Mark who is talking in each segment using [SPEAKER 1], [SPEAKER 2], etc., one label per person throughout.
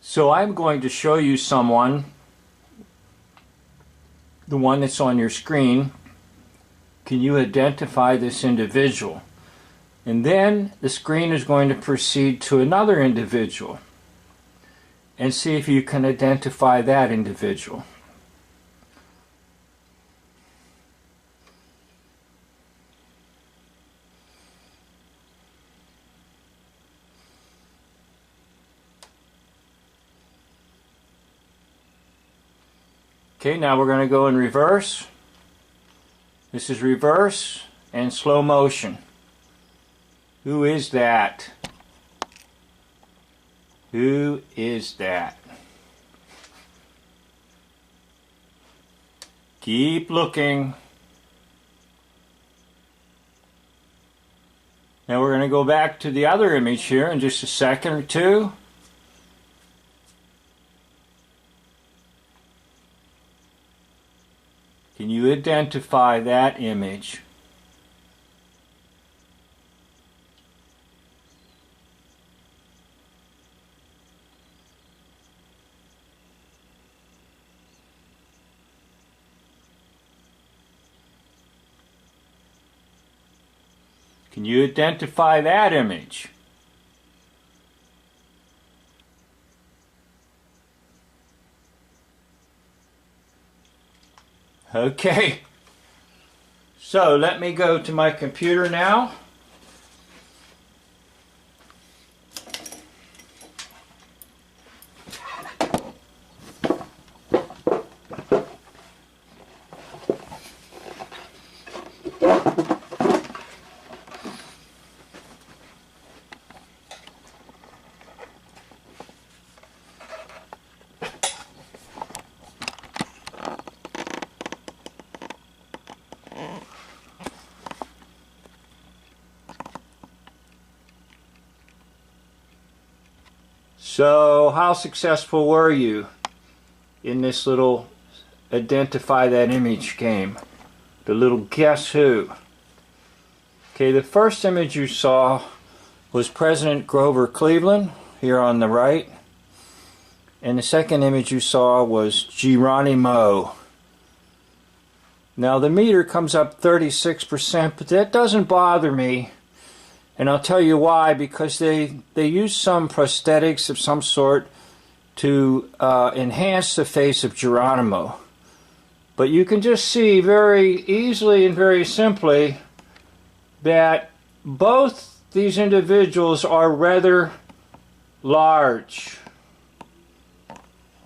[SPEAKER 1] So I'm going to show you someone, the one that's on your screen. Can you identify this individual? And then the screen is going to proceed to another individual and see if you can identify that individual. Okay, now we're going to go in reverse. This is reverse and slow motion. Who is that? Who is that? Keep looking. Now we're going to go back to the other image here in just a second or two. Can you identify that image? Can you identify that image? Okay, so let me go to my computer now. So, how successful were you in this little identify that image game? The little guess who? Okay, the first image you saw was President Grover Cleveland, here on the right. And the second image you saw was Geronimo. Now the meter comes up 36%, but that doesn't bother me. And I'll tell you why, because they use some prosthetics of some sort to enhance the face of Geronimo. But you can just see very easily and very simply that both these individuals are rather large.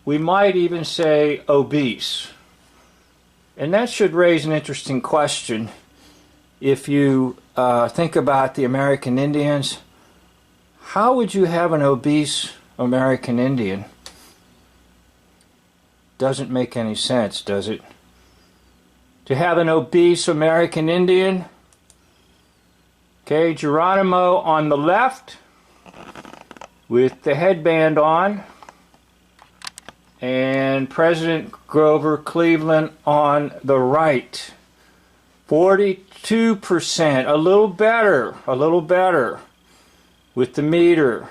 [SPEAKER 1] We might even say obese. And that should raise an interesting question. If you think about the American Indians, how would you have an obese American Indian? Doesn't make any sense, does it? To have an obese American Indian. Okay, Geronimo on the left with the headband on, and President Grover Cleveland on the right. 42%, a little better with the meter.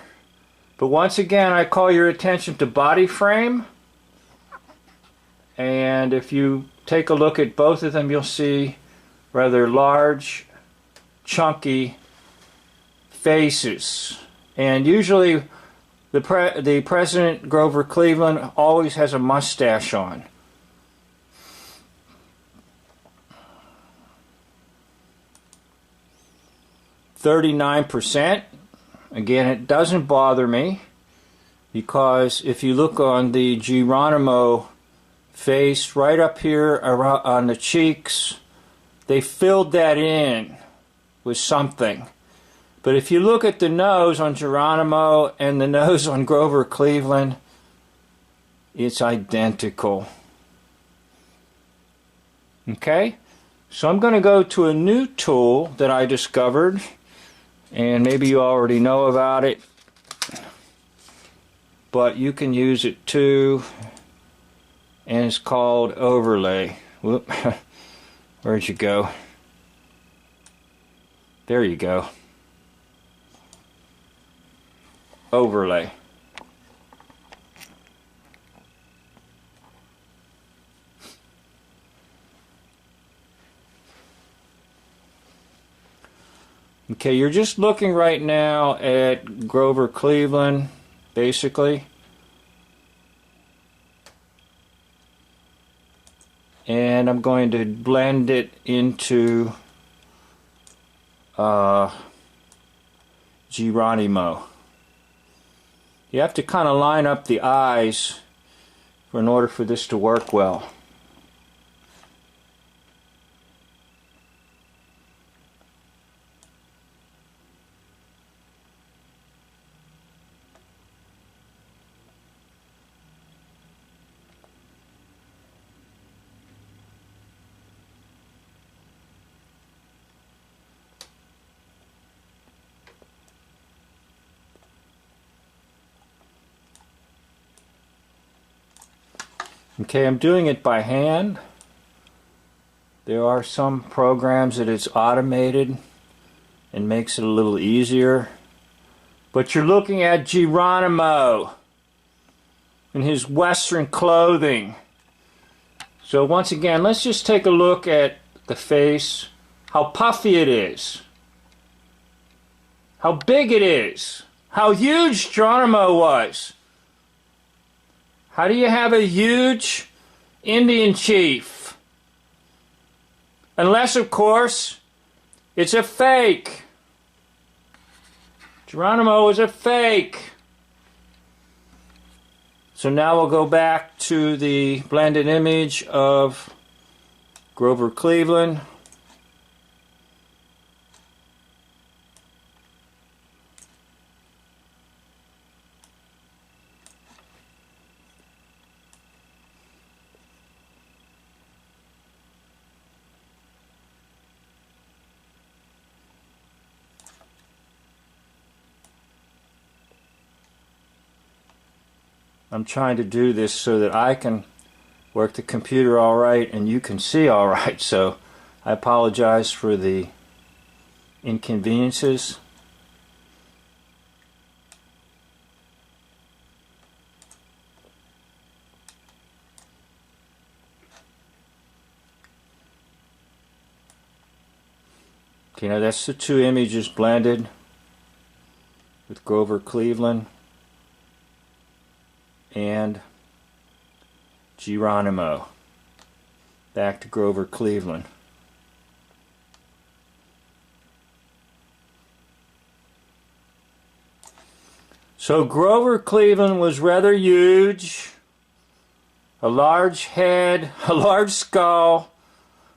[SPEAKER 1] But once again, I call your attention to body frame. And if you take a look at both of them, you'll see rather large, chunky faces. And usually the President Grover Cleveland always has a mustache on. %. Again, it doesn't bother me, because if you look on the Geronimo face right up here around on the cheeks, they filled that in with something. But if you look at the nose on Geronimo and the nose on Grover Cleveland, it's identical. Okay? So I'm going to go to a new tool that I discovered, and maybe you already know about it, but you can use it too, and it's called overlay. Whoop. Where'd you go? There you go. Overlay. Okay, you're just looking right now at Grover Cleveland, basically. And I'm going to blend it into Geronimo. You have to kind of line up the eyes in order for this to work well. Okay, I'm doing it by hand. There are some programs that it's automated and makes it a little easier. But you're looking at Geronimo in his Western clothing. So once again, let's just take a look at the face, how puffy it is, how big it is, how huge Geronimo was. How do you have a huge Indian chief? Unless, of course, it's a fake. Geronimo is a fake. So now we'll go back to the blended image of Grover Cleveland. I'm trying to do this so that I can work the computer all right and you can see all right, so I apologize for the inconveniences. Okay, now that's the two images blended with Grover Cleveland and Geronimo. Back to Grover Cleveland. So Grover Cleveland was rather huge, a large head, a large skull,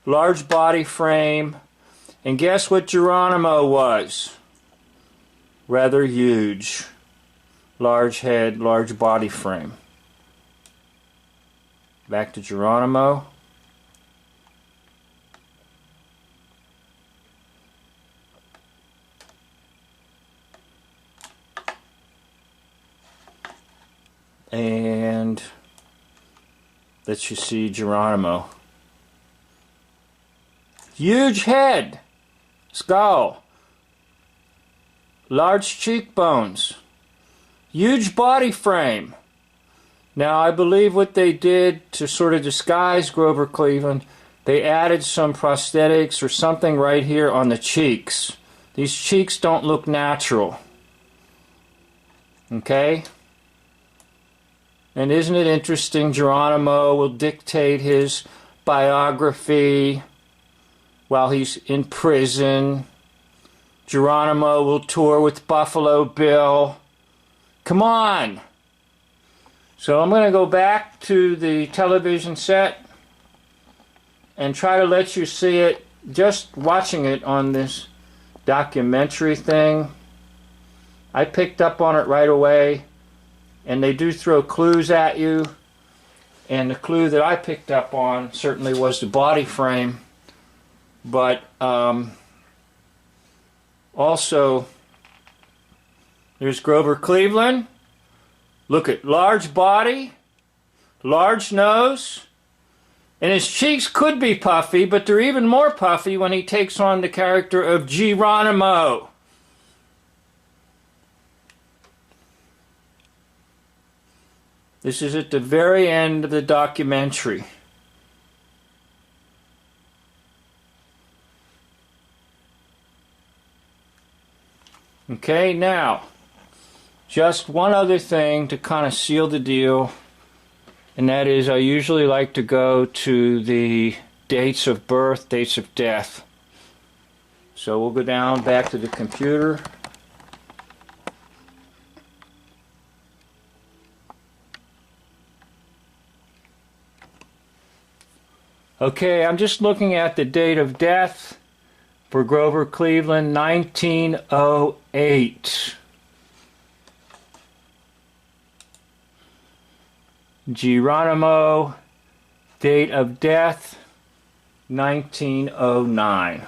[SPEAKER 1] large body frame, and guess what Geronimo was? Rather huge. Large head, large body frame. Back to Geronimo. And let you see Geronimo. Huge head, skull, large cheekbones. Huge body frame. Now, I believe what they did to sort of disguise Grover Cleveland, they added some prosthetics or something right here on the cheeks. These cheeks don't look natural. Okay? And isn't it interesting? Geronimo will dictate his biography while he's in prison. Geronimo will tour with Buffalo Bill. Come on! So I'm going to go back to the television set and try to let you see it just watching it on this documentary thing. I picked up on it right away, and they do throw clues at you, and the clue that I picked up on certainly was the body frame, but also there's Grover Cleveland. Look at large body, large nose, and his cheeks could be puffy, but they're even more puffy when he takes on the character of Geronimo. This is at the very end of the documentary. Okay, now, just one other thing to kind of seal the deal, and that is I usually like to go to the dates of birth, dates of death. So we'll go down back to the computer. Okay, I'm just looking at the date of death for Grover Cleveland, 1908. Geronimo, date of death, 1909.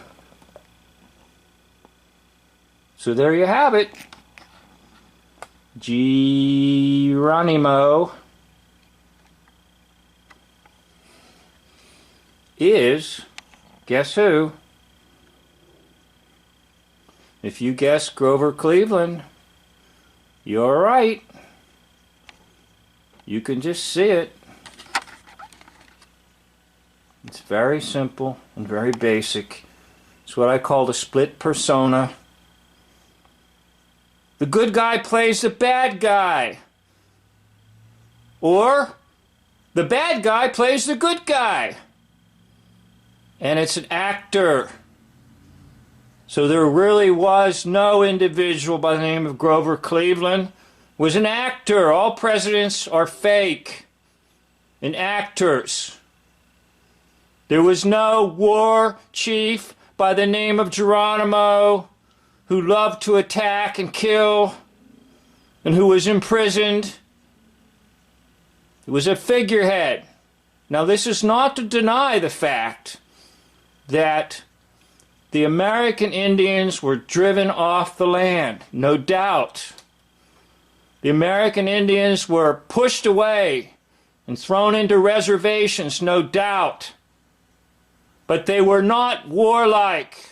[SPEAKER 1] So there you have it. Geronimo is, guess who? If you guess Grover Cleveland, you're right. You can just see it. It's very simple and very basic. It's what I call the split persona. The good guy plays the bad guy. Or the bad guy plays the good guy. And it's an actor. So there really was no individual by the name of Grover Cleveland. It was an actor. All presidents are fake and actors. There was no war chief by the name of Geronimo who loved to attack and kill and who was imprisoned. It was a figurehead. Now, this is not to deny the fact that the American Indians were driven off the land, no doubt. The American Indians were pushed away and thrown into reservations, no doubt. But they were not warlike.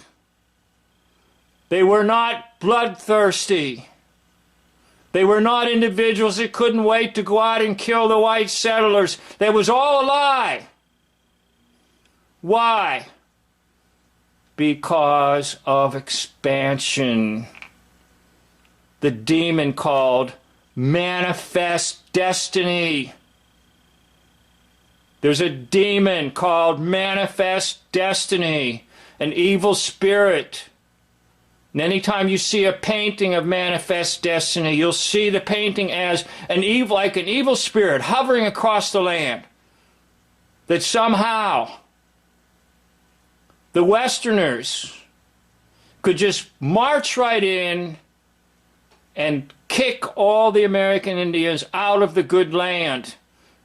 [SPEAKER 1] They were not bloodthirsty. They were not individuals that couldn't wait to go out and kill the white settlers. That was all a lie. Why? Because of expansion. The demon called manifest destiny. There's a demon called manifest destiny, an evil spirit. And anytime you see a painting of manifest destiny, you'll see the painting as like an evil spirit hovering across the land. That somehow the Westerners could just march right in and kick all the American Indians out of the good land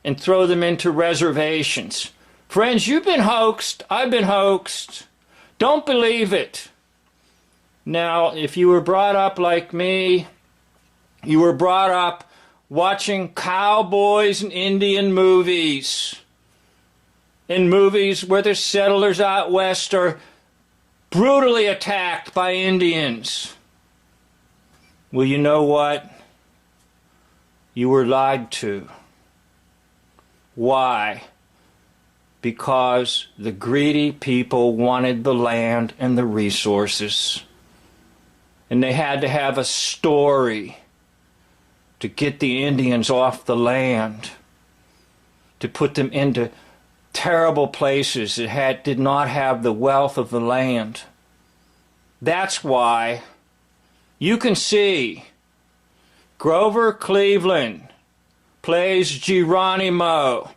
[SPEAKER 1] and throw them into reservations. Friends, you've been hoaxed. I've been hoaxed. Don't believe it. Now, if you were brought up like me, you were brought up watching cowboys and Indian movies. In movies where the settlers out west are brutally attacked by Indians. Well, you know what? You were lied to. Why? Because the greedy people wanted the land and the resources. And they had to have a story to get the Indians off the land, to put them into terrible places that did not have the wealth of the land. That's why you can see Grover Cleveland plays Geronimo.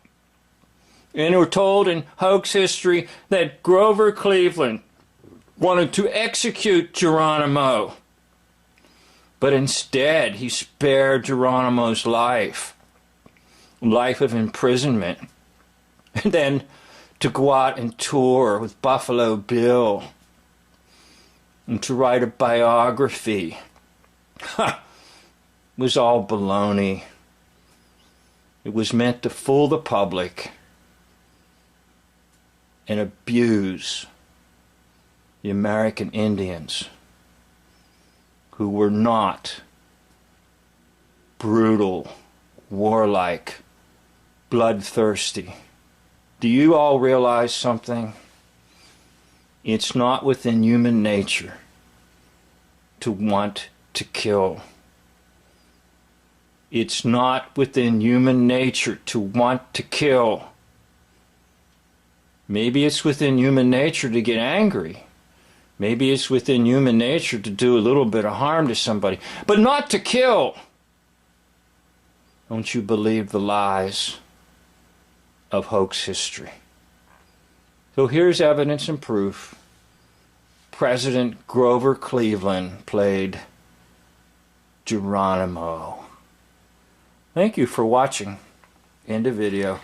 [SPEAKER 1] And we're told in hoax history that Grover Cleveland wanted to execute Geronimo. But instead, he spared Geronimo's life of imprisonment. And then to go out and tour with Buffalo Bill and to write a biography. It was all baloney. It was meant to fool the public and abuse the American Indians, who were not brutal, warlike, bloodthirsty. Do you all realize something? It's not within human nature to want to kill. It's not within human nature to want to kill. Maybe it's within human nature to get angry. Maybe it's within human nature to do a little bit of harm to somebody, but not to kill. Don't you believe the lies of hoax history? So here's evidence and proof. President Grover Cleveland played Geronimo. Thank you for watching. End of video.